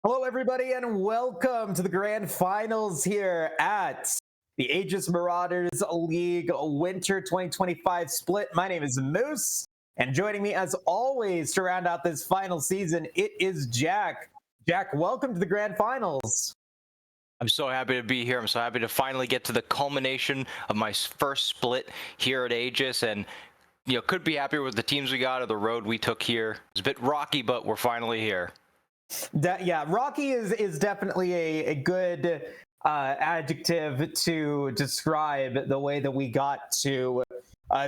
Hello, everybody, and welcome to the grand finals here at the Aegis Marauders League Winter 2025 split. My name is Moose, and joining me, as always, to round out this final season, it is Jack. Jack, welcome to the grand finals. I'm so happy to be here. I'm so happy to finally get to the culmination of my first split here at Aegis, and could be happier with the teams we got or the road we took here. It's a bit rocky, but we're finally here. Yeah, rocky is definitely a good adjective to describe the way that we got to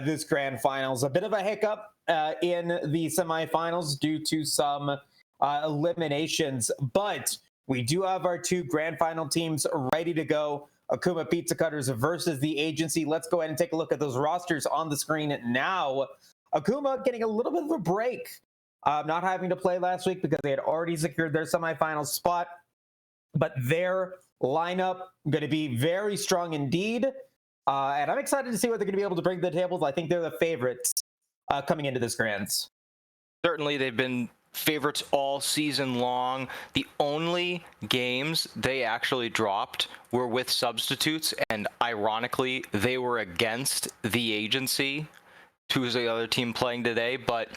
this grand finals. A bit of a hiccup in the semifinals due to some eliminations, but we do have our two grand final teams ready to go. Akuma Pizza Cutters versus the Agency. Let's go ahead and take a look at those rosters on the screen now. Akuma getting a little bit of a break, not having to play last week because they had already secured their semifinal spot. But their lineup going to be very strong indeed. And I'm excited to see what they're going to be able to bring to the table. I think they're the favorites coming into this grands. Certainly, they've been favorites all season long. The only games they actually dropped were with substitutes, and ironically, they were against the Agency, who's the other team playing today. But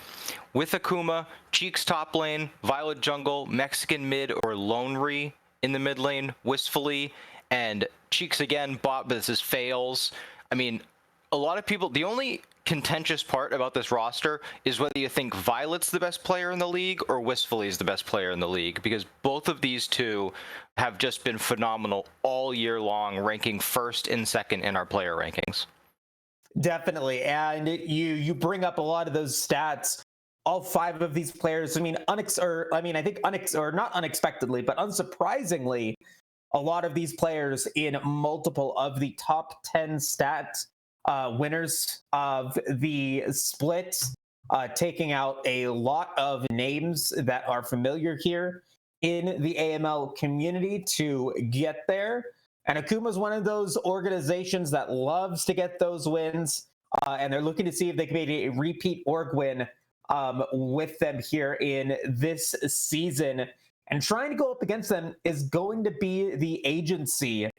with Akuma, Cheeks top lane, Violet jungle, Mexican mid or Lonry in the mid lane, wistfully, and Cheeks again bot, but this is fails. I mean, a lot of people, the only contentious part about this roster is whether you think Violet's the best player in the league or Wistfully is the best player in the league, because both of these two have just been phenomenal all year long, ranking first and second in our player rankings. Definitely, and you bring up a lot of those stats. All five of these players, I think not unexpectedly, but unsurprisingly, a lot of these players in multiple of the top 10 stats winners of the split, taking out a lot of names that are familiar here in the AML community to get there. And Akuma is one of those organizations that loves to get those wins, and they're looking to see if they can make a repeat org win with them here in this season. And trying to go up against them is going to be the Agency.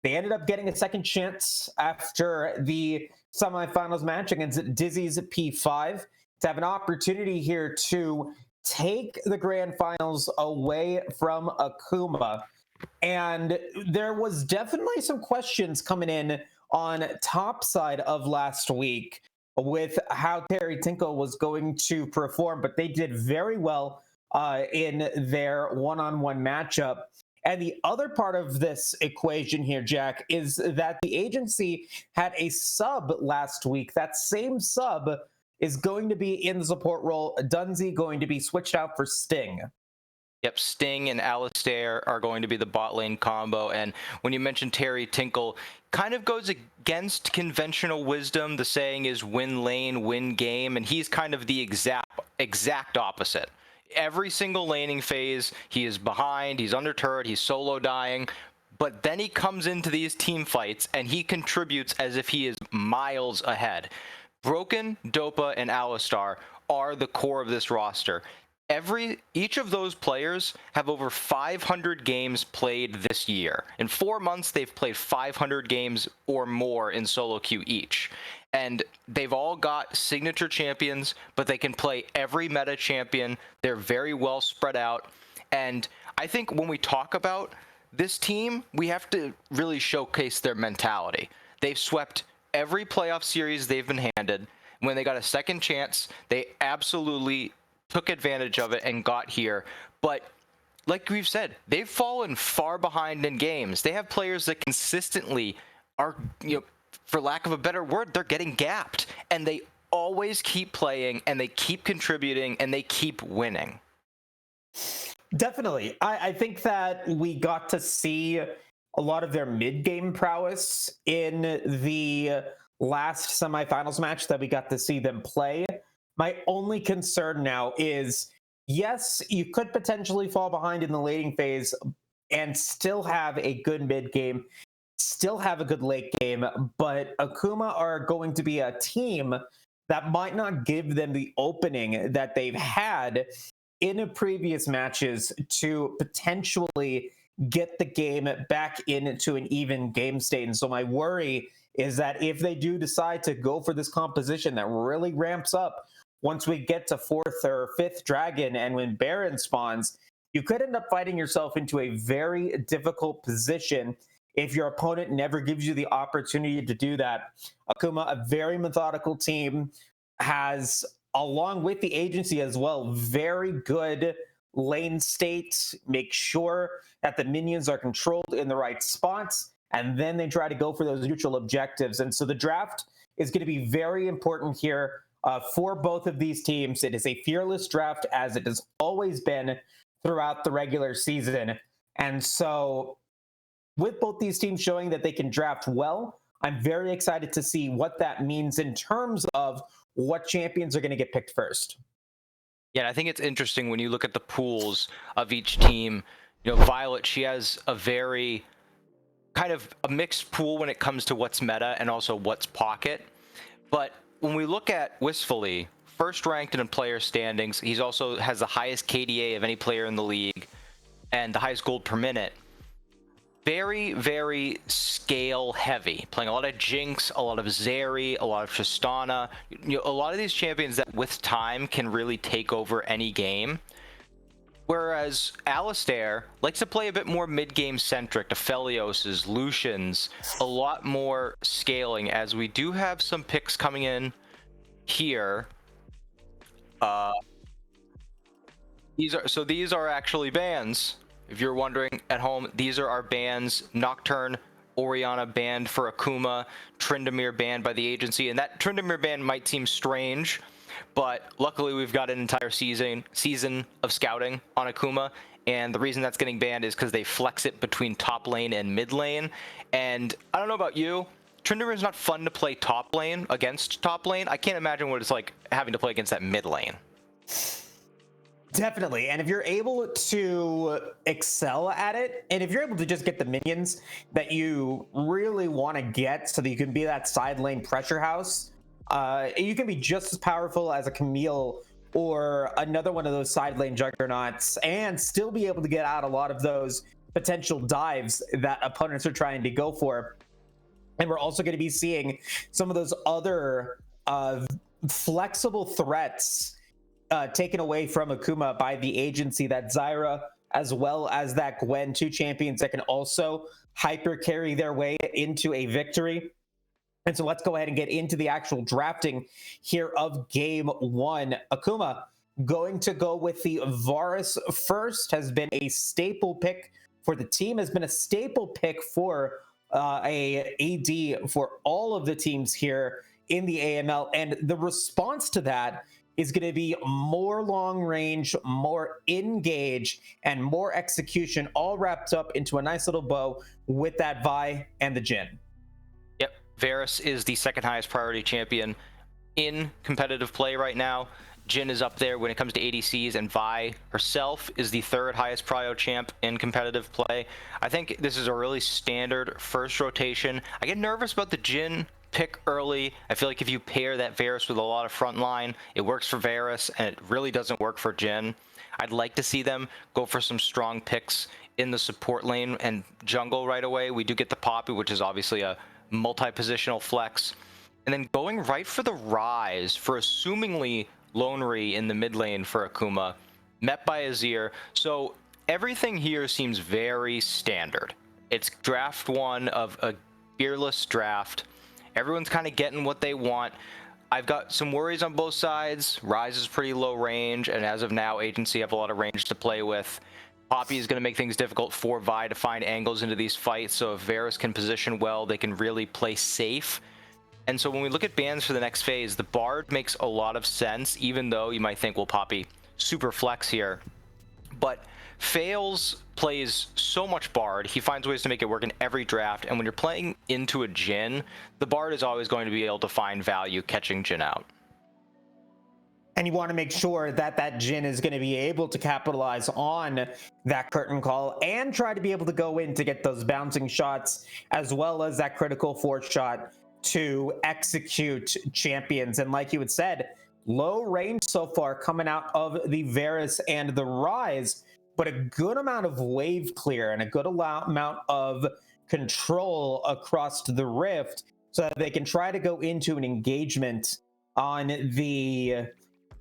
They ended up getting a second chance after the semifinals match against Dizzy's P5 to have an opportunity here to take the grand finals away from Akuma. And there was definitely some questions coming in on top side of last week with how Terry Tinkle was going to perform, but they did very well in their one-on-one matchup. And the other part of this equation here, Jack, is that the Agency had a sub last week. That same sub is going to be in the support role. Dunzy going to be switched out for Sting. Yep, Sting and Alistair are going to be the bot lane combo. And when you mention Terry Tinkle, kind of goes against conventional wisdom. The saying is win lane, win game. And he's kind of the exact opposite. Every single laning phase, he is behind, he's under turret, he's solo dying, but then he comes into these team fights and he contributes as if he is miles ahead. Broken, Dopa, and Alistar are the core of this roster. Each of those players have over 500 games played this year. In 4 months, they've played 500 games or more in solo queue each. And they've all got signature champions, but they can play every meta champion. They're very well spread out. And I think when we talk about this team, we have to really showcase their mentality. They've swept every playoff series they've been handed. When they got a second chance, they absolutely took advantage of it and got here. But like we've said, they've fallen far behind in games. They have players that consistently are, for lack of a better word, they're getting gapped, and they always keep playing and they keep contributing and they keep winning. Definitely. I think that we got to see a lot of their mid-game prowess in the last semifinals match that we got to see them play. My only concern now is, yes, you could potentially fall behind in the laning phase and still have a good mid game, still have a good late game, but Akuma are going to be a team that might not give them the opening that they've had in previous matches to potentially get the game back into an even game state. And so my worry is that if they do decide to go for this composition that really ramps up once we get to 4th or 5th dragon and when Baron spawns, you could end up fighting yourself into a very difficult position if your opponent never gives you the opportunity to do that. Akuma, a very methodical team, has, along with the agency as well, very good lane state, make sure that the minions are controlled in the right spots, and then they try to go for those neutral objectives. And so the draft is going to be very important here for both of these teams. It is a fearless draft, as it has always been throughout the regular season. And so with both these teams showing that they can draft well, I'm very excited to see what that means in terms of what champions are going to get picked first. Yeah, I think it's interesting when you look at the pools of each team. You know, Violet, she has a very kind of a mixed pool when it comes to what's meta and also what's pocket. But when we look at Wistfully, first ranked in player standings, he's also has the highest KDA of any player in the league and the highest gold per minute. Very, very scale heavy, playing a lot of Jinx, a lot of Zeri, a lot of Tristana. You know, a lot of these champions that with time can really take over any game. Whereas Alistair likes to play a bit more mid-game centric, Aphelios's, Lucian's, a lot more scaling, as we do have some picks coming in here. These are actually bans. If you're wondering at home, these are our bans. Nocturne, Orianna banned for Akuma, Tryndamere banned by the agency, and that Tryndamere ban might seem strange, but luckily we've got an entire season of scouting on Akuma, and the reason that's getting banned is because they flex it between top lane and mid lane. And I don't know about you, Tryndamere is not fun to play top lane against top lane. I can't imagine what it's like having to play against that mid lane. Definitely. And if you're able to excel at it, and if you're able to just get the minions that you really want to get so that you can be that side lane pressure house, you can be just as powerful as a Camille or another one of those side lane juggernauts and still be able to get out a lot of those potential dives that opponents are trying to go for. And we're also going to be seeing some of those other flexible threats taken away from Akuma by the agency, that Zyra as well as that Gwen, two champions that can also hyper carry their way into a victory. And so let's go ahead and get into the actual drafting here of game one. Akuma going to go with the Varus first, has been a staple pick for the team, has been a staple pick for a AD for all of the teams here in the AML. And the response to that is going to be more long range, more engage, and more execution, all wrapped up into a nice little bow with that Vi and the Jhin. Yep, Varus is the second highest priority champion in competitive play right now. Jhin is up there when it comes to ADCs, and Vi herself is the third highest prio champ in competitive play. I think this is a really standard first rotation. I get nervous about the Jhin pick early. I feel like if you pair that Varus with a lot of frontline, it works for Varus, and it really doesn't work for Jhin. I'd like to see them go for some strong picks in the support lane and jungle right away. We do get the Poppy, which is obviously a multi-positional flex. And then going right for the Rise for assumingly Lonry in the mid lane for Akuma, met by Azir. So everything here seems very standard. It's draft one of a fearless draft. Everyone's kind of getting what they want. I've got some worries on both sides. Rise is pretty low range, and as of now, Agency have a lot of range to play with. Poppy is going to make things difficult for Vi to find angles into these fights, so if Varus can position well, they can really play safe. And so when we look at bans for the next phase, the Bard makes a lot of sense, even though you might think, well, Poppy, super flex here. But Fails plays so much Bard, he finds ways to make it work in every draft, and when you're playing into a Jhin, the Bard is always going to be able to find value catching Jhin out. And you want to make sure that that Jhin is going to be able to capitalize on that curtain call and try to be able to go in to get those bouncing shots, as well as that critical fourth shot to execute champions. And like you had said, low range so far coming out of the Varus and the Rise, but a good amount of wave clear and a good amount of control across the Rift so that they can try to go into an engagement on the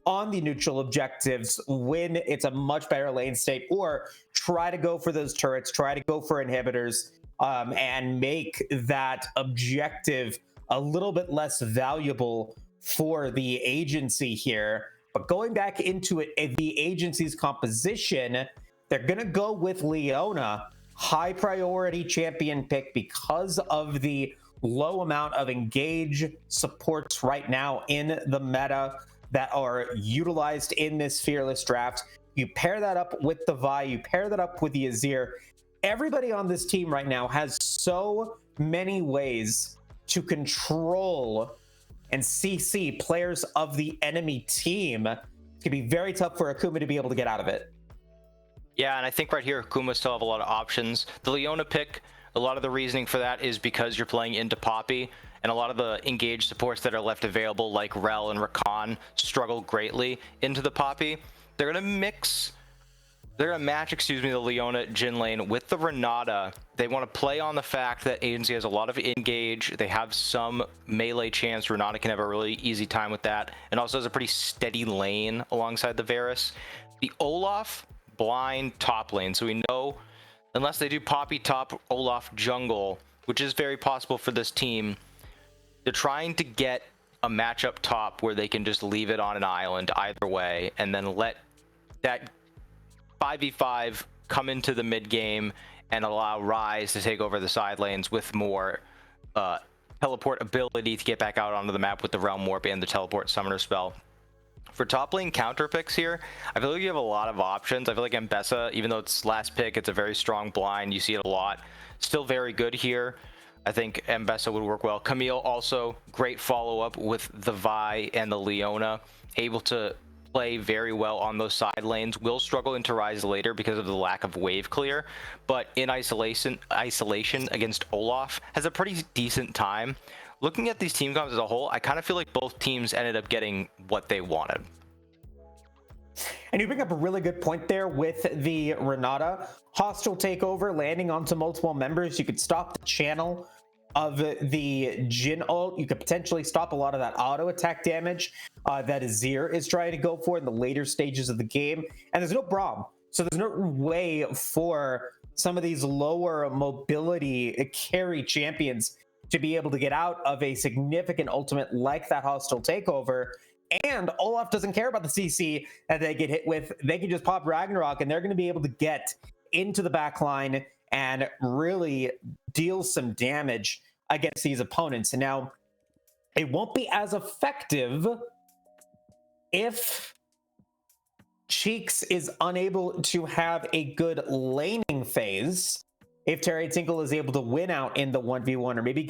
neutral objectives when it's a much better lane state, or try to go for those turrets, try to go for inhibitors, and make that objective a little bit less valuable for the agency here. But going back into it, the agency's composition, they're going to go with Leona, high priority champion pick, because of the low amount of engage supports right now in the meta that are utilized in this Fearless draft. You pair that up with the Vi, you pair that up with the Azir. Everybody on this team right now has so many ways to control and CC players of the enemy team. It's gonna be very tough for Akuma to be able to get out of it. Yeah, and I think right here, Akuma still have a lot of options. The Leona pick, a lot of the reasoning for that is because you're playing into Poppy, and a lot of the engaged supports that are left available, like Rel and Rakan, struggle greatly into the Poppy. They're gonna match, the Leona Jhin lane with the Renata. They want to play on the fact that agency has a lot of engage. They have some melee chance. Renata can have a really easy time with that, and also has a pretty steady lane alongside the Varus. The Olaf blind top lane, so we know unless they do Poppy top, Olaf jungle, which is very possible for this team, they're trying to get a matchup top where they can just leave it on an island either way, and then let that 5v5 come into the mid game and allow Rise to take over the side lanes with more teleport ability to get back out onto the map with the Realm Warp and the teleport summoner spell. For top lane counter picks here, I feel like you have a lot of options. I feel like Mbessa, even though it's last pick, it's a very strong blind. You see it a lot. Still very good here. I think Mbessa would work well. Camille also great follow-up with the Vi and the Leona. Able to play very well on those side lanes. Will struggle into Rise later because of the lack of wave clear. But in isolation against Olaf, has a pretty decent time. Looking at these team comps as a whole, I kind of feel like both teams ended up getting what they wanted. And you bring up a really good point there with the Renata. Hostile takeover, landing onto multiple members. You could stop the channel of the Jhin ult. You could potentially stop a lot of that auto attack damage that Azir is trying to go for in the later stages of the game. And there's no Braum. So there's no way for some of these lower mobility carry champions to be able to get out of a significant ultimate like that hostile takeover. And Olaf doesn't care about the CC that they get hit with. They can just pop Ragnarok, and they're going to be able to get into the back line and really deal some damage against these opponents. And now, it won't be as effective if Cheeks is unable to have a good laning phase. If Terry Tinkle is able to win out in the 1v1, or maybe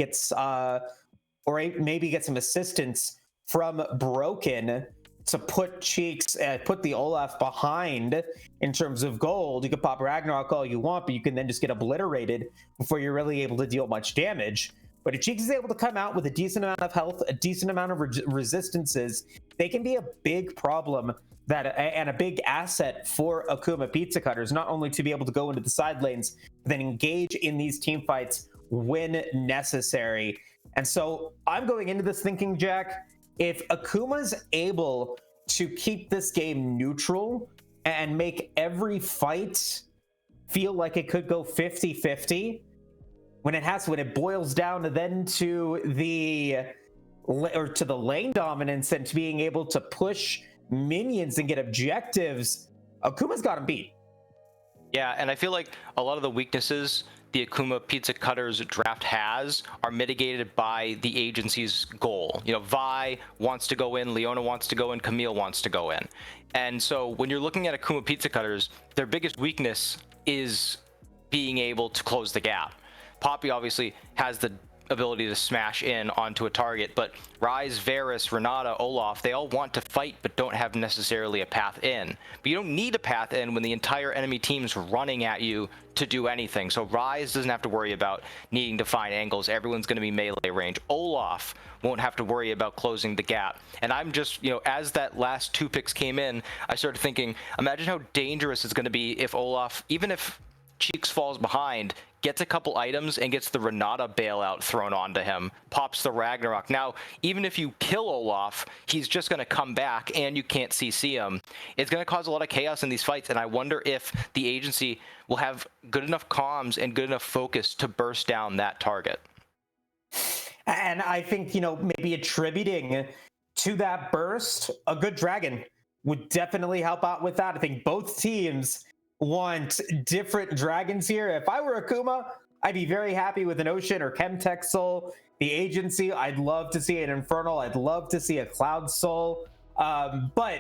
gets some assistance from Broken to put Cheeks, put the Olaf behind in terms of gold. You can pop Ragnarok all you want, but you can then just get obliterated before you're really able to deal much damage. But if Cheeks is able to come out with a decent amount of health, a decent amount of resistances, they can be a big problem and a big asset for Akuma Pizza Cutters, not only to be able to go into the side lanes, but then engage in these team fights when necessary. And so I'm going into this thinking, Jack, if Akuma's able to keep this game neutral and make every fight feel like it could go 50-50, when it boils down to the lane dominance and to being able to push minions and get objectives, Akuma's got him beat. Yeah, and I feel like a lot of the weaknesses the Akuma Pizza Cutters draft has are mitigated by the agency's goal. You know, Vi wants to go in, Leona wants to go in, Camille wants to go in. And so when you're looking at Akuma Pizza Cutters, their biggest weakness is being able to close the gap. Poppy obviously has the ability to smash in onto a target, but Ryze, Varus, Renata, Olaf, they all want to fight but don't have necessarily a path in. But you don't need a path in when the entire enemy team's running at you to do anything. So Ryze doesn't have to worry about needing to find angles. Everyone's going to be melee range. Olaf won't have to worry about closing the gap. And I'm just, as that last 2 picks came in, I started thinking, imagine how dangerous it's going to be if Olaf, even if Cheeks falls behind, gets a couple items and gets the Renata bailout thrown onto him, pops the Ragnarok. Now, even if you kill Olaf, he's just going to come back and you can't CC him. It's going to cause a lot of chaos in these fights, and I wonder if the agency will have good enough comms and good enough focus to burst down that target. And I think, maybe attributing to that burst, a good dragon would definitely help out with that. I think both teams want different dragons here. If I were Akuma, I'd be very happy with an Ocean or Chemtech Soul. The agency, I'd love to see an Infernal. I'd love to see a Cloud Soul. But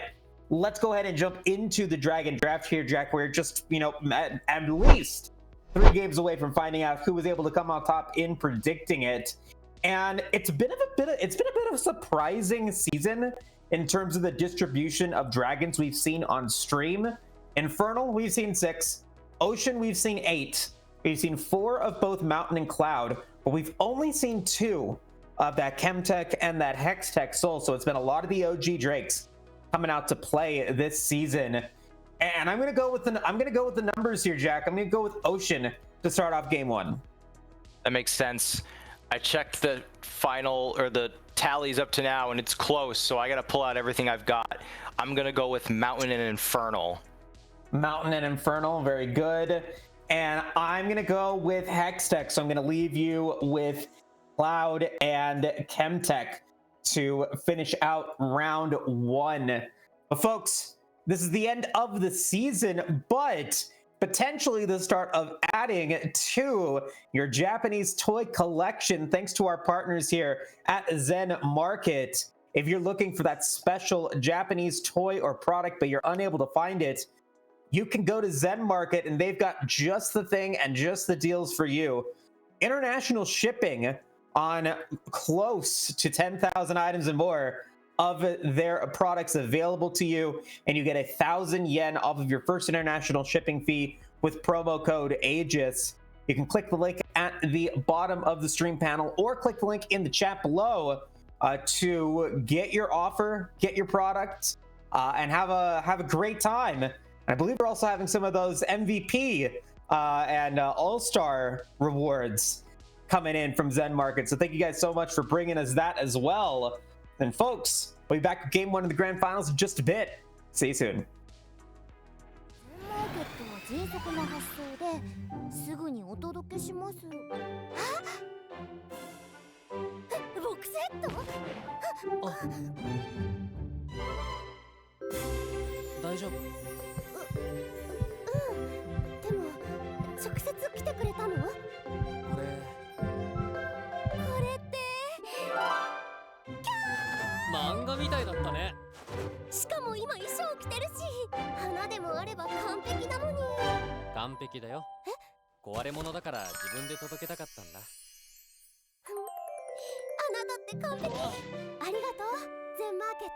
let's go ahead and jump into the dragon draft here, Jack. We're just, at least 3 games away from finding out who was able to come on top in predicting it. And it's been a bit of a surprising season in terms of the distribution of dragons we've seen on stream. Infernal, we've seen 6. Ocean, we've seen 8. We've seen 4 of both Mountain and Cloud, but we've only seen 2 of that Chemtech and that Hextech Soul. So it's been a lot of the OG Drakes coming out to play this season. And I'm gonna go with the numbers here, Jack. I'm gonna go with Ocean to start off game 1. That makes sense. I checked the final or the tallies up to now, and it's close. So I got to pull out everything I've got. I'm gonna go with Mountain and Infernal. Mountain and Infernal, very good. And I'm gonna go with Hextech, so I'm gonna leave you with Cloud and Chemtech to finish out round 1. But folks, this is the end of the season, but potentially the start of adding to your Japanese toy collection, thanks to our partners here at Zen Market. If you're looking for that special Japanese toy or product, but you're unable to find it, you can go to Zen Market and they've got just the thing and just the deals for you. International shipping on close to 10,000 items and more of their products available to you, and you get 1,000 yen off of your first international shipping fee with promo code Aegis. You can click the link at the bottom of the stream panel or click the link in the chat below to get your offer, get your product, and have a great time. I believe we're also having some of those MVP and All-Star rewards coming in from Zen Market. So thank you guys so much for bringing us that as well. And folks, we'll be back with game 1 of the grand finals in just a bit. See you soon. 迅速な発送ですぐにお届けします。あ、ボクセット？大丈夫？でも直接来てくれたの？これって漫画みたいだったね。しかも今衣装着てるし、花でもあれば完璧なのに。完璧だよ。壊れ物だから自分で届けたかったんだ。あなたって完璧。ありがとう、ゼンマーケット。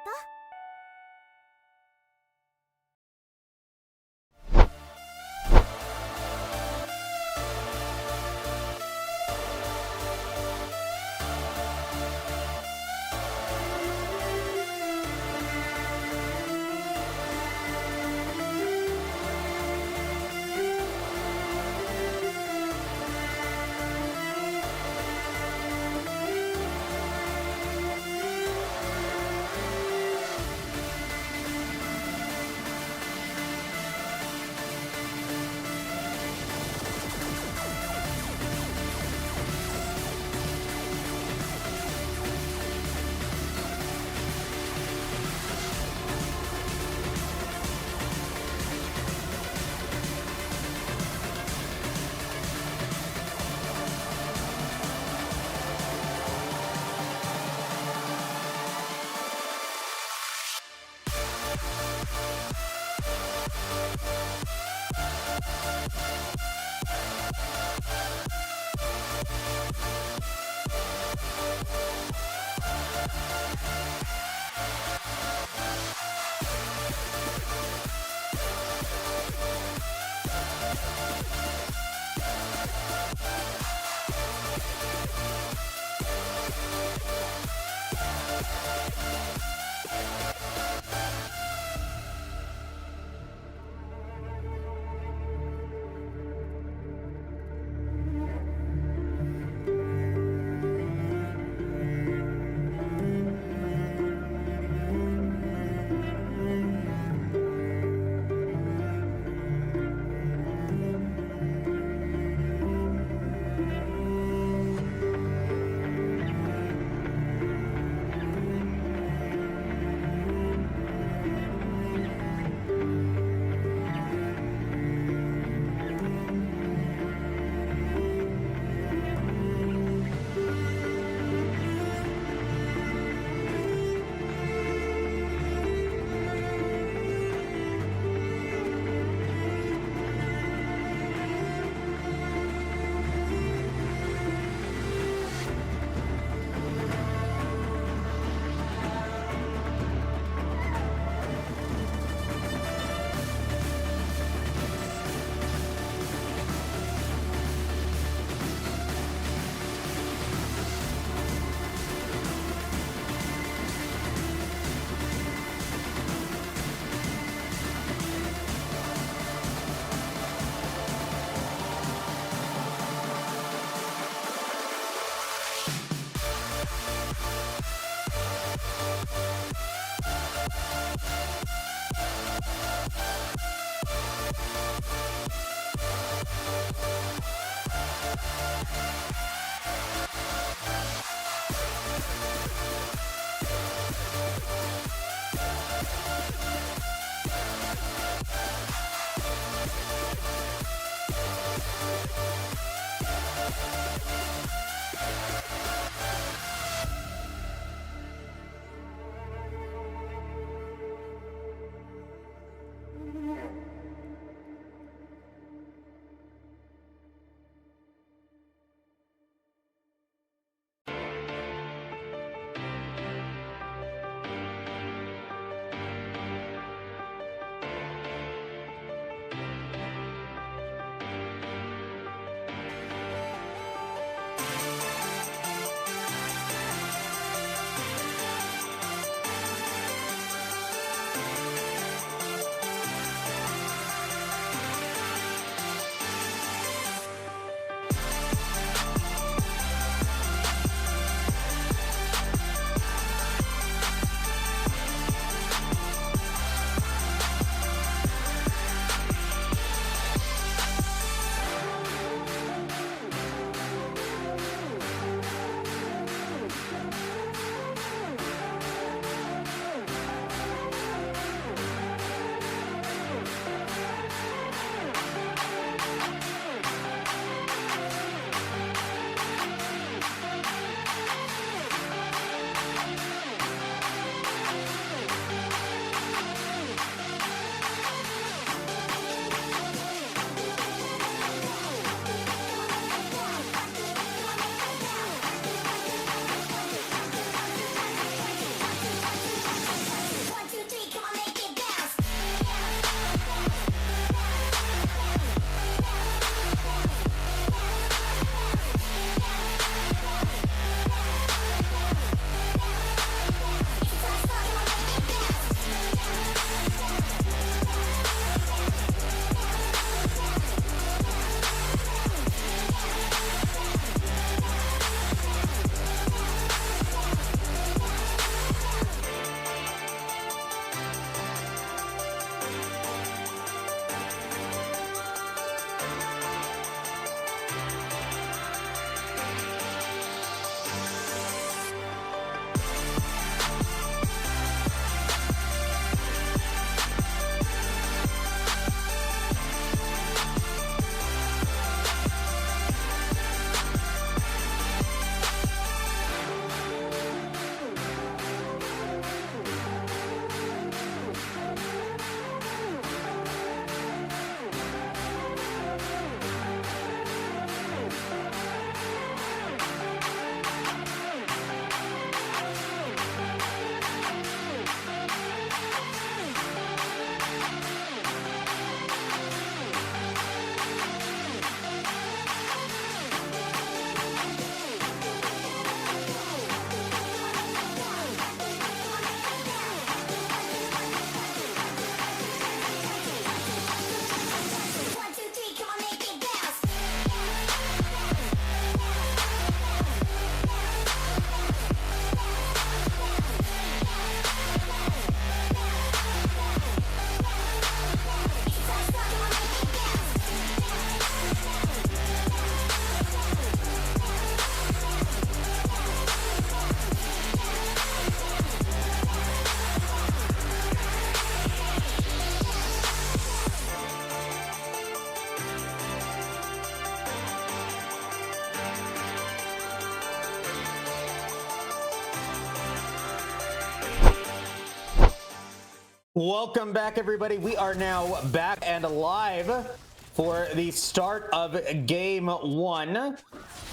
Welcome back, everybody. We are now back and live for the start of game one.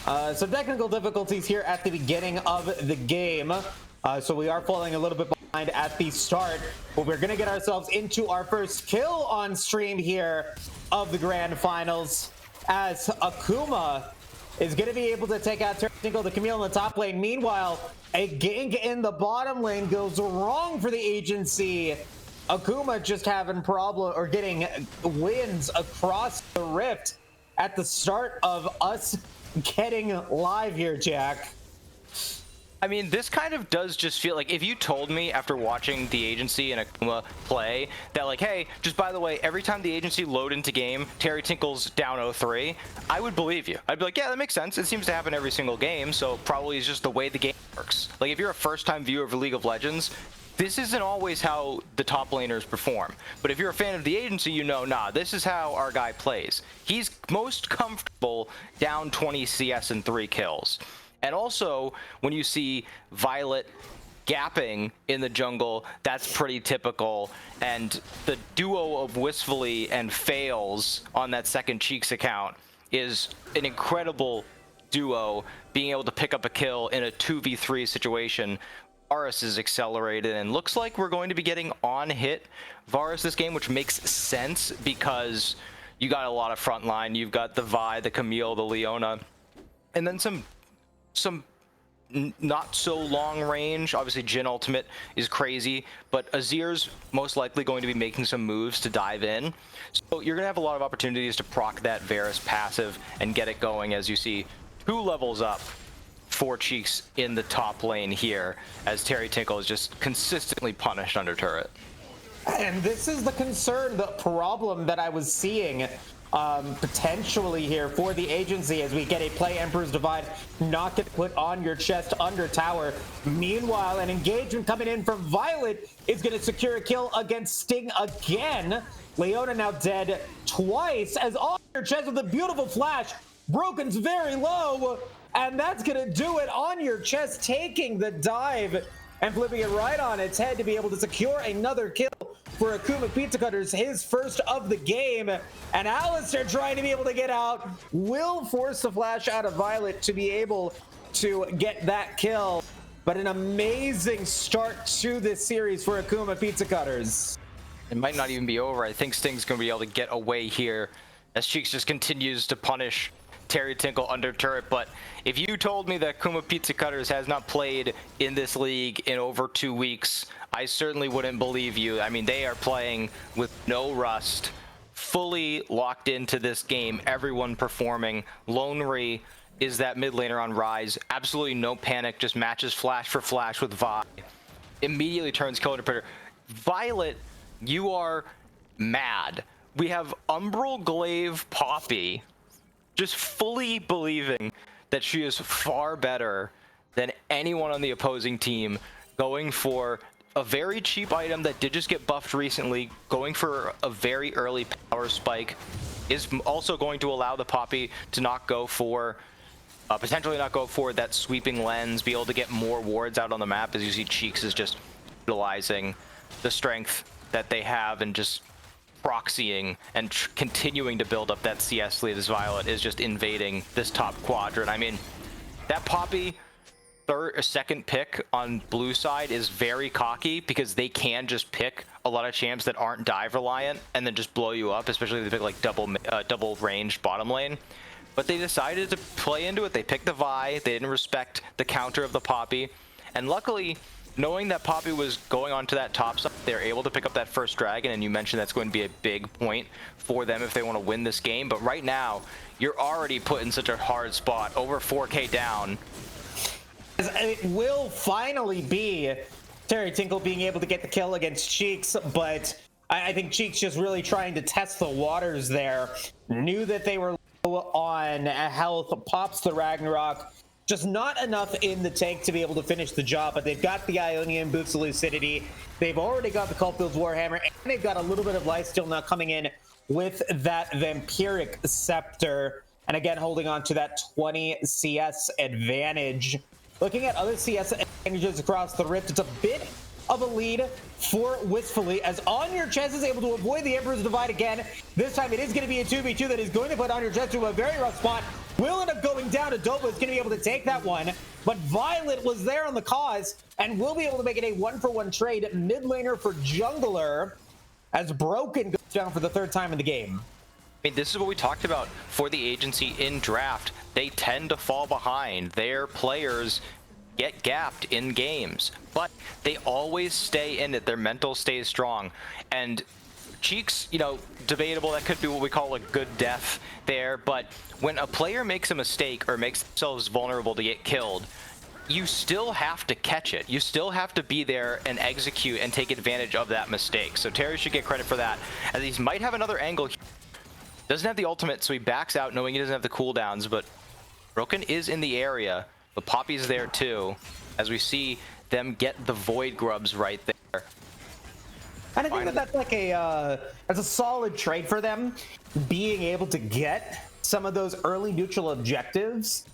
Some technical difficulties here at the beginning of the game. So we are falling a little bit behind at the start, but we're going to get ourselves into our first kill on stream here of the grand finals as Akuma is going to be able to take out Tinkle, the Camille in the top lane. Meanwhile, a gank in the bottom lane goes wrong for the agency. Akuma just having problem or getting wins across the rift at the start of us getting live here, Jack. I mean, this kind of does just feel like if you told me after watching the agency and Akuma play that, like, hey, just by the way, every time the agency load into game, Terry Tinkle's down 0-3, I would believe you. I'd be like, yeah, that makes sense. It seems to happen every single game, so probably it's just the way the game works. Like, if you're a first-time viewer of League of Legends, this isn't always how the top laners perform. But if you're a fan of the agency, you know, nah, this is how our guy plays. He's most comfortable down 20 CS and 3 kills. And also, when you see Violet gapping in the jungle, that's pretty typical. And the duo of Wistfully and Fails on that second Cheeks account is an incredible duo, being able to pick up a kill in a 2v3 situation. Varus is accelerated, and looks like we're going to be getting on hit Varus this game, which makes sense because you got a lot of front line. You've got the Vi, the Camille, the Leona, and then some not so long range. Obviously Jhin ultimate is crazy, but Azir's most likely going to be making some moves to dive in. So you're gonna have a lot of opportunities to proc that Varus passive and get it going, as you see 2 levels up for Cheeks in the top lane here, as Terry Tinkle is just consistently punished under turret. And this is the concern, the problem that I was seeing potentially here for the agency as we get a play Emperor's Divide, not get put on your chest under tower. Meanwhile, an engagement coming in from Violet is going to secure a kill against Sting again. Leona now dead twice, as on your chest with a beautiful flash. Broken's very low, and that's going to do it. On your chest taking the dive and flipping it right on its head to be able to secure another kill for Akuma Pizza Cutters, his first of the game. And Alistair trying to be able to get out, will force the flash out of Violet to be able to get that kill. But an amazing start to this series for Akuma Pizza Cutters. It might not even be over. I think Sting's going to be able to get away here as Cheeks just continues to punish Terry Tinkle under turret. But if you told me that Akuma Pizza Cutters has not played in this league in over 2 weeks, I certainly wouldn't believe you. I mean, they are playing with no rust, fully locked into this game, everyone performing. Lonry is that mid laner on Rise, absolutely no panic, just matches flash for flash with Vi. Immediately turns kill interpreter. Violet, you are mad. We have Umbral Glaive Poppy just fully believing that she is far better than anyone on the opposing team, going for a very cheap item that did just get buffed recently, going for a very early power spike, is also going to allow the Poppy to not go for, potentially not go for that sweeping lens, be able to get more wards out on the map. As you see, Cheeks is just utilizing the strength that they have and just proxying and continuing to build up that CS lead, as Violet is just invading this top quadrant. I mean, that Poppy second pick on blue side is very cocky, because they can just pick a lot of champs that aren't dive reliant and then just blow you up, especially if they pick like double ranged bottom lane. But they decided to play into it. They picked the Vi. They didn't respect the counter of the Poppy, and luckily, knowing that Poppy was going on to that top side, they're able to pick up that first dragon, and you mentioned that's going to be a big point for them if they want to win this game. But right now, you're already put in such a hard spot, over 4K down. It will finally be Terry Tinkle being able to get the kill against Cheeks, but I think Cheeks just really trying to test the waters there. Knew that they were low on health, pops the Ragnarok. Just not enough in the tank to be able to finish the job, but they've got the Ionian Boots of Lucidity. They've already got the Cultfield's Warhammer, and they've got a little bit of lifesteal now coming in with that Vampiric Scepter. And again, holding on to that 20 CS advantage. Looking at other CS advantages across the Rift, it's a bit of a lead for Wistfully, as On Your Chest is able to avoid the Emperor's Divide again. This time it is going to be a 2v2 that is going to put On Your Chest to a very rough spot. Will end up going down. Adoba is going to be able to take that one, but Violet was there on the cause and will be able to make it a 1-for-1 trade. Mid laner for jungler, as Broken goes down for the 3rd time in the game. I mean, this is what we talked about for the agency in draft. They tend to fall behind. Their players get gapped in games, but they always stay in it. Their mental stays strong. And Cheeks, you know, debatable. That could be what we call a good death there. But when a player makes a mistake or makes themselves vulnerable to get killed, you still have to catch it. You still have to be there and execute and take advantage of that mistake. So Terry should get credit for that, as he might have another angle here. Doesn't have the ultimate, so he backs out knowing he doesn't have the cooldowns, but Broken is in the area. The Poppy's there too, as we see them get the Void Grubs right there. And I think that that's like that's a solid trade for them, being able to get some of those early neutral objectives.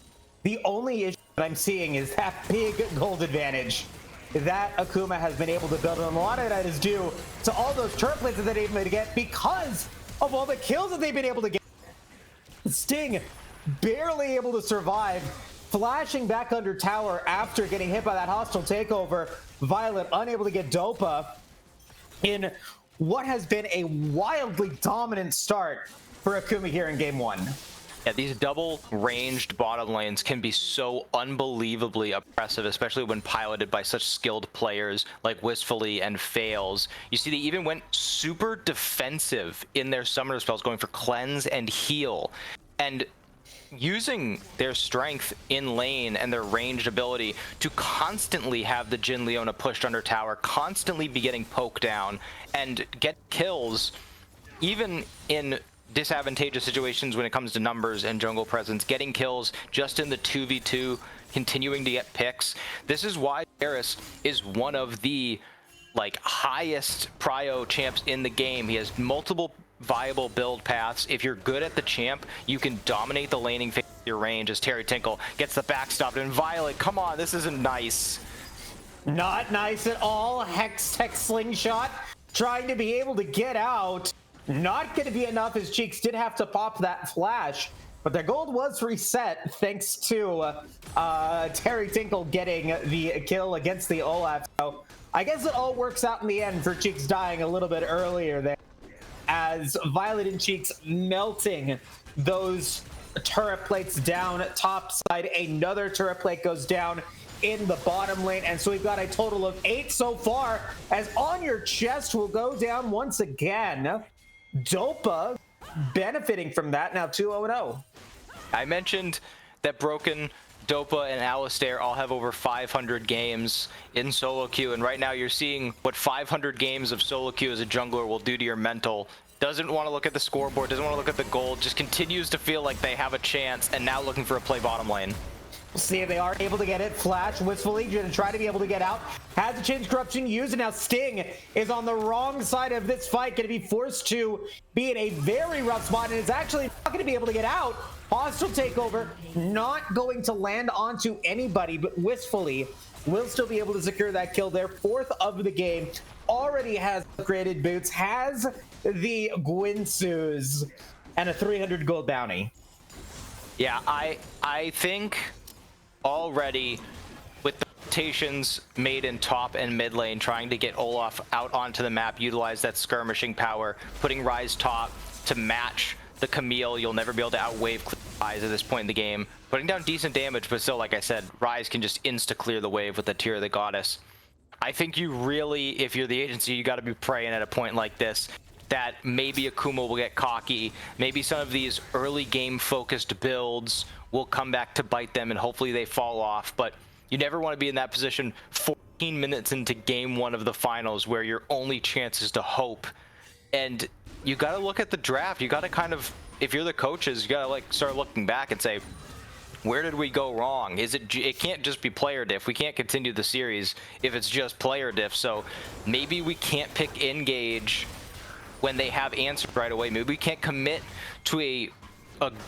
The only issue that I'm seeing is that big gold advantage that Akuma has been able to build, and a lot of that is due to all those turret plates that they've been able to get because of all the kills that they've been able to get. Sting barely able to survive, flashing back under tower after getting hit by that hostile takeover. Violet unable to get Dopa in what has been a wildly dominant start for Akuma here in game 1. Yeah, these double ranged bottom lanes can be so unbelievably oppressive, especially when piloted by such skilled players like Wistfully and Fails. You see, they even went super defensive in their summoner spells, going for cleanse and heal, and using their strength in lane and their ranged ability to constantly have the Jin Leona pushed under tower, constantly be getting poked down, and get kills, even in disadvantageous situations when it comes to numbers and jungle presence, getting kills just in the 2v2, continuing to get picks. This is why Varus is one of the highest prio champs in the game. He has multiple viable build paths. If you're good at the champ, you can dominate the laning phase with your range, as Terry Tinkle gets the backstop. And Violet, come on, this isn't nice. Not nice at all. Hex Tech Slingshot trying to be able to get out. Not going to be enough, as Cheeks did have to pop that flash, but their gold was reset thanks to Terry Tinkle getting the kill against the Olaf. So I guess it all works out in the end for Cheeks dying a little bit earlier there, as Violet and Cheeks melting those turret plates down top side. Another turret plate goes down in the bottom lane, and so we've got a total of 8 so far, as On Your Chest will go down once again. Dopa benefiting from that, now 2-0-0. I mentioned that Broken, Dopa, and Alistair all have over 500 games in solo queue, and right now you're seeing what 500 games of solo queue as a jungler will do to your mental. Doesn't want to look at the scoreboard, doesn't want to look at the gold, just continues to feel like they have a chance, and now looking for a play bottom lane. We'll see if they are able to get it. Flash Wistfully to try to be able to get out. Has the Chains Corruption used, and now Sting is on the wrong side of this fight, going to be forced to be in a very rough spot, and is actually not going to be able to get out. Hostile takeover, not going to land onto anybody, but Wistfully will still be able to secure that kill there. 4th of the game, already has upgraded boots, has the Gwinsus, and a 300 gold bounty. Yeah, I think already with the rotations made in top and mid lane, trying to get Olaf out onto the map, utilize that skirmishing power, putting Ryze top to match the Camille. You'll never be able to outwave Ryze at this point in the game. Putting down decent damage, but still, like I said, Ryze can just insta-clear the wave with the Tear of the Goddess. I think you really, if you're the agency, you got to be praying at a point like this that maybe Akuma will get cocky, maybe some of these early game focused builds will come back to bite them, and hopefully they fall off. But you never want to be in that position 14 minutes into game 1 of the finals, where your only chance is to hope. And you got to look at the draft. You got to kind of, if you're the coaches, you got to start looking back and say, where did we go wrong? It can't just be player diff. We can't continue the series if it's just player diff. So maybe we can't pick Engage when they have answered right away. Maybe we can't commit to a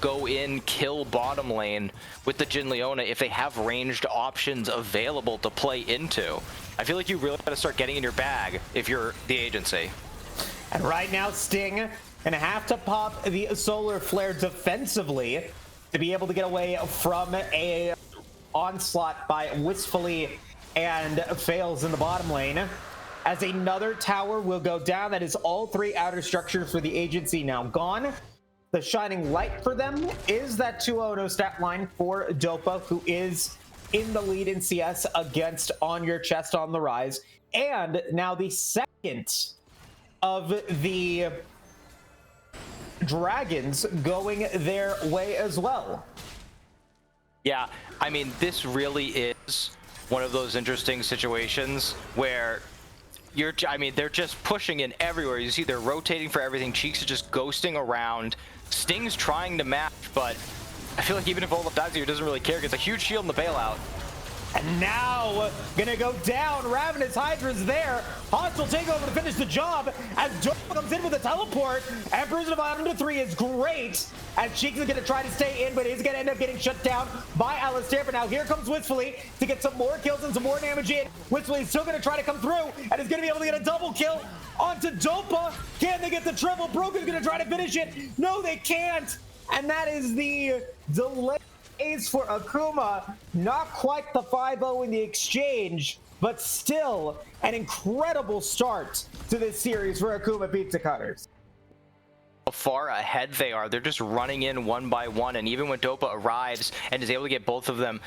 go in kill bottom lane with the Jin Leona if they have ranged options available to play into. I feel like you really got to start getting in your bag if you're the agency. And right now, Sting gonna have to pop the Solar Flare defensively to be able to get away from a onslaught by Wistfully and Fails in the bottom lane. As another tower will go down, that is all 3 outer structures for the agency now gone. The shining light for them is that 2-0 stat line for Dopa, who is in the lead in CS against On Your Chest on the rise. And now the second of the dragons going their way as well. Yeah, I mean, this really is one of those interesting situations where they're just pushing in everywhere. You see they're rotating for everything. Cheeks is just ghosting around. Sting's trying to match, but I feel like even if Olaf dies here, he doesn't really care. Gets a huge shield in the bailout. And now, gonna go down. Ravenous Hydra's there. Hostile takeover to finish the job. As Dopa comes in with a teleport. Emperor's Divide to 3 is great. And Cheeks is gonna try to stay in, but he's gonna end up getting shut down by Alistair. But now here comes Wistfully to get some more kills and some more damage in. Wistfully is still gonna try to come through and is gonna be able to get a double kill onto Dopa. Can they get the triple? Broken's gonna try to finish it. No, they can't. And that is the delay for Akuma. Not quite the 5-0 in the exchange, but still an incredible start to this series for Akuma Pizza Cutters. How far ahead they are. They're just running in one by one, and even when Dopa arrives and is able to get both of them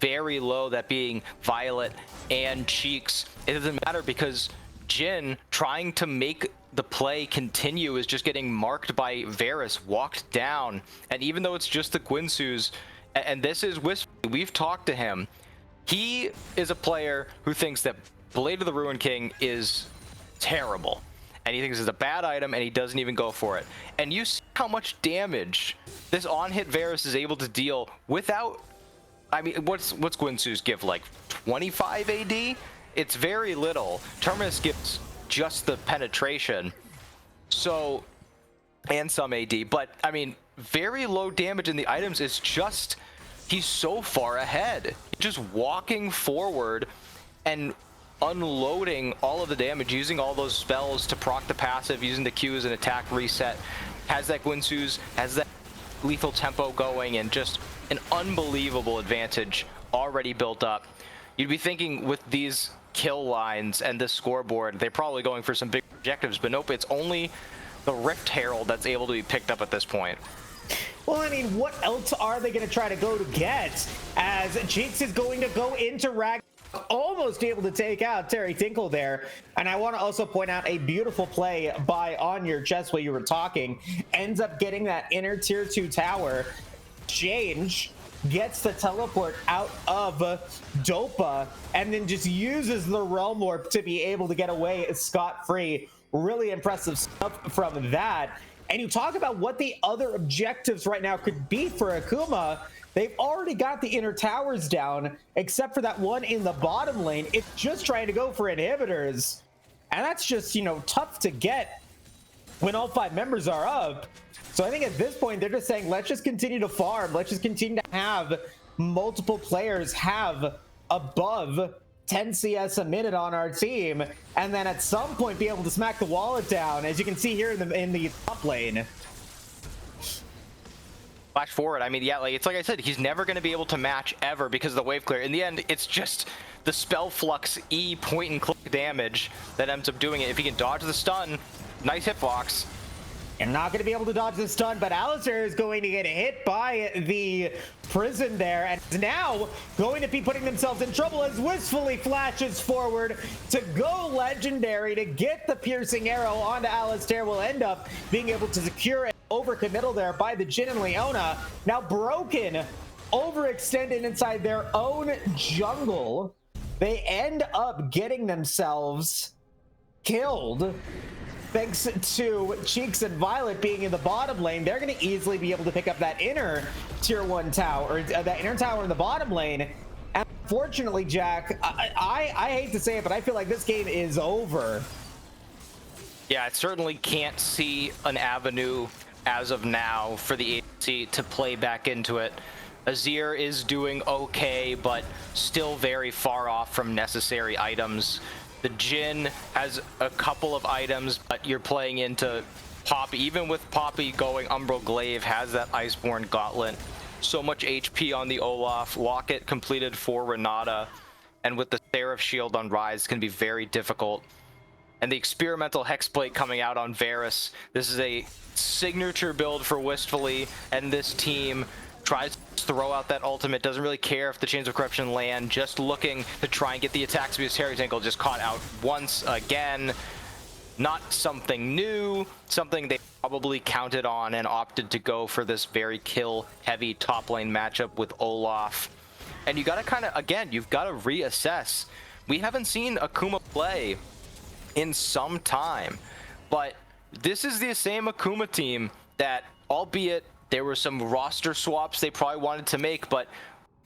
very low, that being Violet and Cheeks, it doesn't matter because Jin trying to make the play continue is just getting marked by Varus, walked down. And even though it's just the Guinsoo's, and this is Wistfully, we've talked to him, he is a player who thinks that Blade of the Ruin King is terrible. And he thinks it's a bad item, and he doesn't even go for it. And you see how much damage this on-hit Varus is able to deal without... I mean, what's Guinsoo's give, like 25 AD? It's very little. Terminus gives just the penetration, so, and some AD, but I mean, very low damage in the items is just, he's so far ahead. Just walking forward and unloading all of the damage, using all those spells to proc the passive, using the Qs and attack reset, has that Guinsoo's, has that lethal tempo going, and just an unbelievable advantage already built up. You'd be thinking with these kill lines and this scoreboard, they're probably going for some big objectives, but nope, it's only the Rift Herald that's able to be picked up at this point. Well, I mean, what else are they going to try to go to get? As Cheeks is going to go into Rag, almost able to take out Terry Tinkle there. And I want to also point out a beautiful play by On Your Chest while you were talking. Ends up getting that inner tier 2 tower. Change gets the teleport out of Dopa and then just uses the Realm Warp to be able to get away scot-free. Really impressive stuff from that. And you talk about what the other objectives right now could be for Akuma. They've already got the inner towers down, except for that one in the bottom lane. It's just trying to go for inhibitors. And that's just, you know, tough to get when all 5 members are up. So I think at this point, they're just saying, let's just continue to farm. Let's just continue to have multiple players have above 10 CS a minute on our team, and then at some point be able to smack the wallet down, as you can see here in the top lane. Flash forward, I mean, yeah, like it's like I said, he's never going to be able to match ever because of the wave clear. In the end, it's just the spell flux E point and click damage that ends up doing it. If he can dodge the stun, nice hitbox. You're not going to be able to dodge the stun, but Alistair is going to get hit by the prison there, and is now going to be putting themselves in trouble as Wistfully flashes forward to go legendary to get the piercing arrow onto Alistair. Will end up being able to secure an overcommittal there by the Jin and Leona. Now Broken overextended inside their own jungle. They end up getting themselves killed. Thanks to Cheeks and Violet being in the bottom lane, they're going to easily be able to pick up that inner tier 1 tower, or that inner tower in the bottom lane. And unfortunately, Jack, I hate to say it, but I feel like this game is over. Yeah, I certainly can't see an avenue as of now for the AC to play back into it. Azir is doing okay, but still very far off from necessary items. The Jin has a couple of items, but you're playing into Poppy. Even with Poppy going, Umbral Glaive has that Iceborne Gauntlet. So much HP on the Olaf. Locket completed for Renata. And with the Seraph Shield on Rise, can be very difficult. And the experimental Hexblade coming out on Varus. This is a signature build for Wistfully, and this team tries to throw out that ultimate, doesn't really care if the Chains of Corruption land, just looking to try and get the attacks because Terry Tinkle just caught out once again. Not something new, something they probably counted on and opted to go for this very kill-heavy top lane matchup with Olaf. And you gotta kind of, again, you've got to reassess. We haven't seen Akuma play in some time, but this is the same Akuma team that, albeit there were some roster swaps they probably wanted to make, but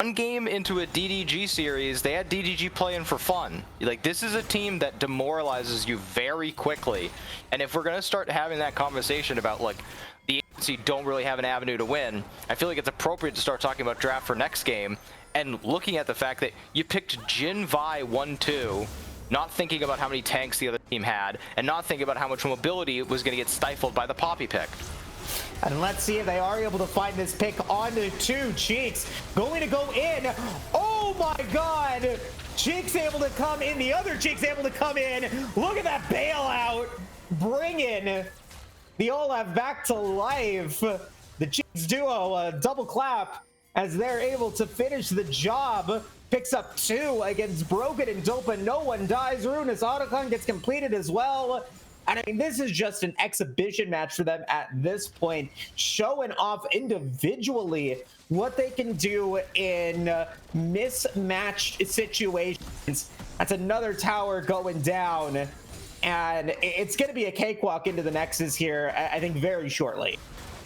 one game into a DDG series, they had DDG playing for fun. Like, this is a team that demoralizes you very quickly. And if we're going to start having that conversation about, like, the agency don't really have an avenue to win, I feel like it's appropriate to start talking about draft for next game and looking at the fact that you picked Jin Vi 1-2, not thinking about how many tanks the other team had, and not thinking about how much mobility was going to get stifled by the Poppy pick. And let's see if they are able to find this pick onto two. Cheeks going to go in. Oh my God. Cheeks able to come in. The other Cheeks able to come in. Look at that bailout. Bringing the Olaf back to life. The Cheeks duo, a double clap as they're able to finish the job. Picks up 2 against Broken and Dopa. No one dies. Ruinous Otacon gets completed as well. And I mean, this is just an exhibition match for them at this point, showing off individually what they can do in mismatched situations. That's another tower going down, and it's going to be a cakewalk into the Nexus here, I think, very shortly.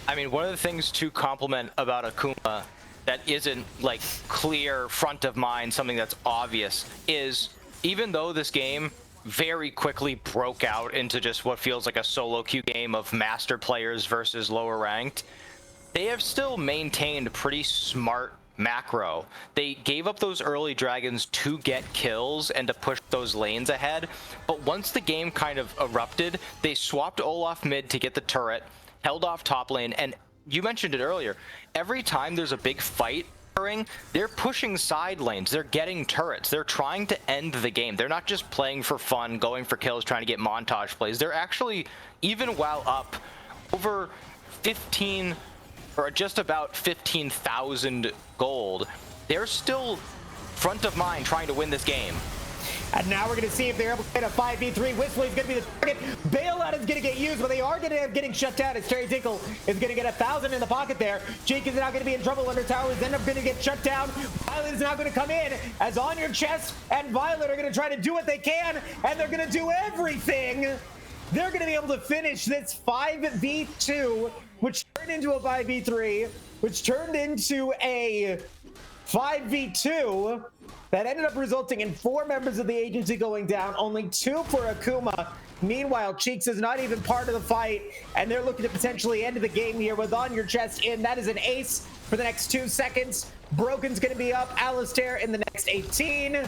I mean, one of the things to compliment about Akuma that isn't, like, clear front of mind, something that's obvious, is even though this game very quickly broke out into just what feels like a solo queue game of master players versus lower ranked, they have still maintained pretty smart macro. They gave up those early dragons to get kills and to push those lanes ahead, but once the game kind of erupted, they swapped Olaf mid to get the turret, held off top lane, and you mentioned it earlier, every time there's a big fight, they're pushing side lanes, they're getting turrets, they're trying to end the game. They're not just playing for fun, going for kills, trying to get montage plays. They're actually, even while up over 15 or just about 15,000 gold, they're still front of mind trying to win this game. And now we're going to see if they're able to get a 5v3. Whistley is going to be the target. Bailout is going to get used, but they are going to end up getting shut down as Terry Tinkle is going to get 1,000 in the pocket there. Jake is now going to be in trouble under towers, end up going to get shut down. Violet is now going to come in as On Your Chest and Violet are going to try to do what they can, and they're going to do everything. They're going to be able to finish this 5v2, which turned into a 5v3, which turned into a 5v2. That ended up resulting in 4 members of the agency going down, only 2 for Akuma. Meanwhile, Cheeks is not even part of the fight, and they're looking to potentially end the game here with On Your Chest in. That is an ace for the next 2 seconds. Broken's going to be up, Alistair in the next 18,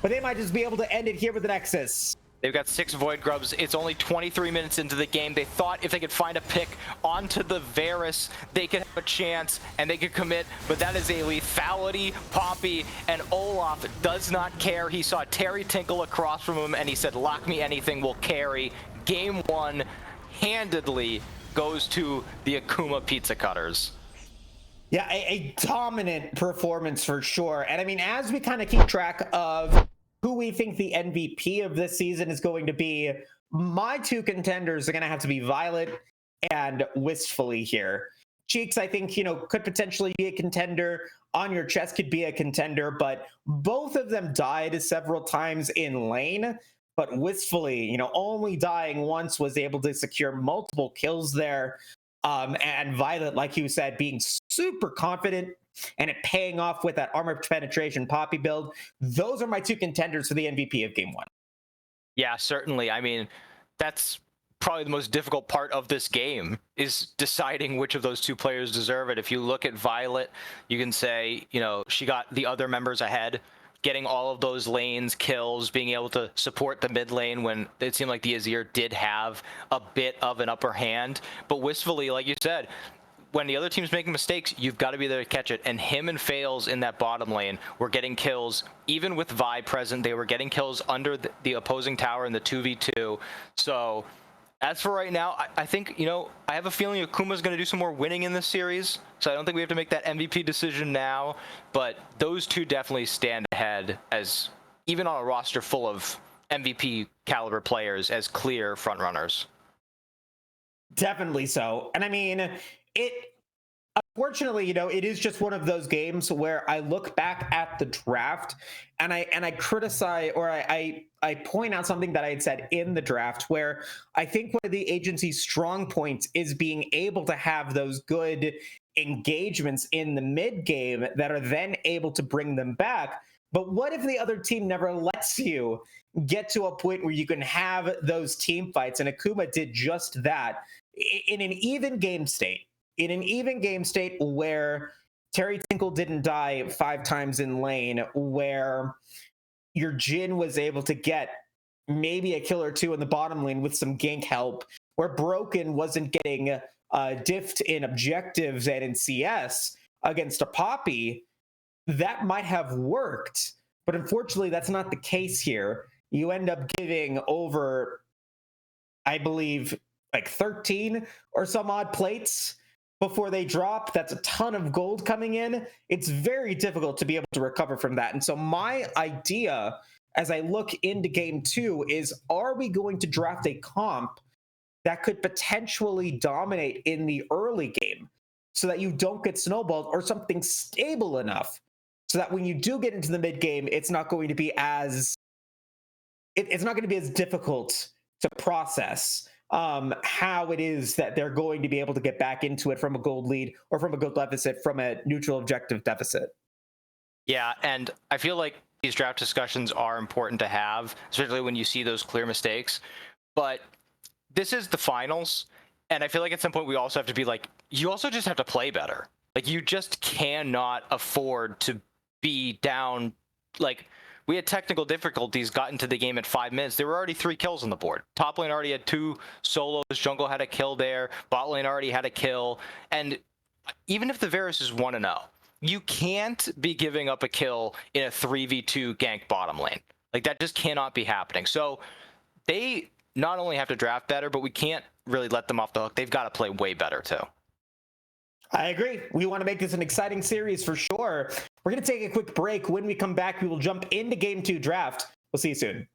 but they might just be able to end it here with the Nexus. They've got 6 Void Grubs. It's only 23 minutes into the game. They thought if they could find a pick onto the Varus, they could have a chance and they could commit, but that is a lethality. Poppy and Olaf does not care. He saw Terry Tinkle across from him and he said, lock me, anything will carry. Game 1 handedly goes to the Akuma Pizza Cutters. Yeah, a dominant performance for sure. And I mean, as we kind of keep track of who we think the MVP of this season is going to be, my 2 contenders are going to have to be Violet and Wistfully here. Cheeks, I think, could potentially be a contender. On Your Chest could be a contender, but both of them died several times in lane. But Wistfully, only dying once, was able to secure multiple kills there. And Violet, like you said, being super confident and it paying off with that armor penetration Poppy build. Those are my 2 contenders for the MVP of game 1. Yeah, certainly. I mean, that's probably the most difficult part of this game, is deciding which of those 2 players deserve it. If you look at Violet, you can say, she got the other members ahead, getting all of those lanes, kills, being able to support the mid lane when it seemed like the Azir did have a bit of an upper hand. But Wistfully, like you said, when the other team's making mistakes, you've got to be there to catch it. And him and Fails in that bottom lane were getting kills. Even with Vi present, they were getting kills under the opposing tower in the 2v2. So as for right now, I think, I have a feeling Akuma's going to do some more winning in this series. So I don't think we have to make that MVP decision now. But those 2 definitely stand ahead, as even on a roster full of MVP caliber players, as clear frontrunners. Definitely so. And I mean, Fortunately, it is just one of those games where I look back at the draft and I criticize, or I point out something that I had said in the draft, where I think one of the agency's strong points is being able to have those good engagements in the mid game that are then able to bring them back. But what if the other team never lets you get to a point where you can have those team fights? And Akuma did just that in an even game state. In an even game state where Terry Tinkle didn't die 5 times in lane, where your Jhin was able to get maybe a kill or 2 in the bottom lane with some gank help, where Broken wasn't getting diffed in objectives and in CS against a Poppy, that might have worked. But unfortunately, that's not the case here. You end up giving over, I believe, like 13 or some odd plates before they drop. That's a ton of gold coming in. It's very difficult to be able to recover from that. And so my idea as I look into game 2 is, are we going to draft a comp that could potentially dominate in the early game so that you don't get snowballed, or something stable enough so that when you do get into the mid game, it's not going to be as difficult to process how it is that they're going to be able to get back into it from a gold lead or from a gold deficit, from a neutral objective deficit. Yeah, and I feel like these draft discussions are important to have, especially when you see those clear mistakes. But this is the finals, and I feel like at some point we also have to be like, you also just have to play better. Like, you just cannot afford to be down. Like, we had technical difficulties, got into the game at 5 minutes. There were already 3 kills on the board. Top lane already had 2 solos. Jungle had a kill there. Bot lane already had a kill. And even if the Varus is 1-0, you can't be giving up a kill in a 3v2 gank bottom lane. Like, that just cannot be happening. So they not only have to draft better, but we can't really let them off the hook. They've got to play way better too. I agree. We want to make this an exciting series for sure. We're going to take a quick break. When we come back, we will jump into game 2 draft. We'll see you soon.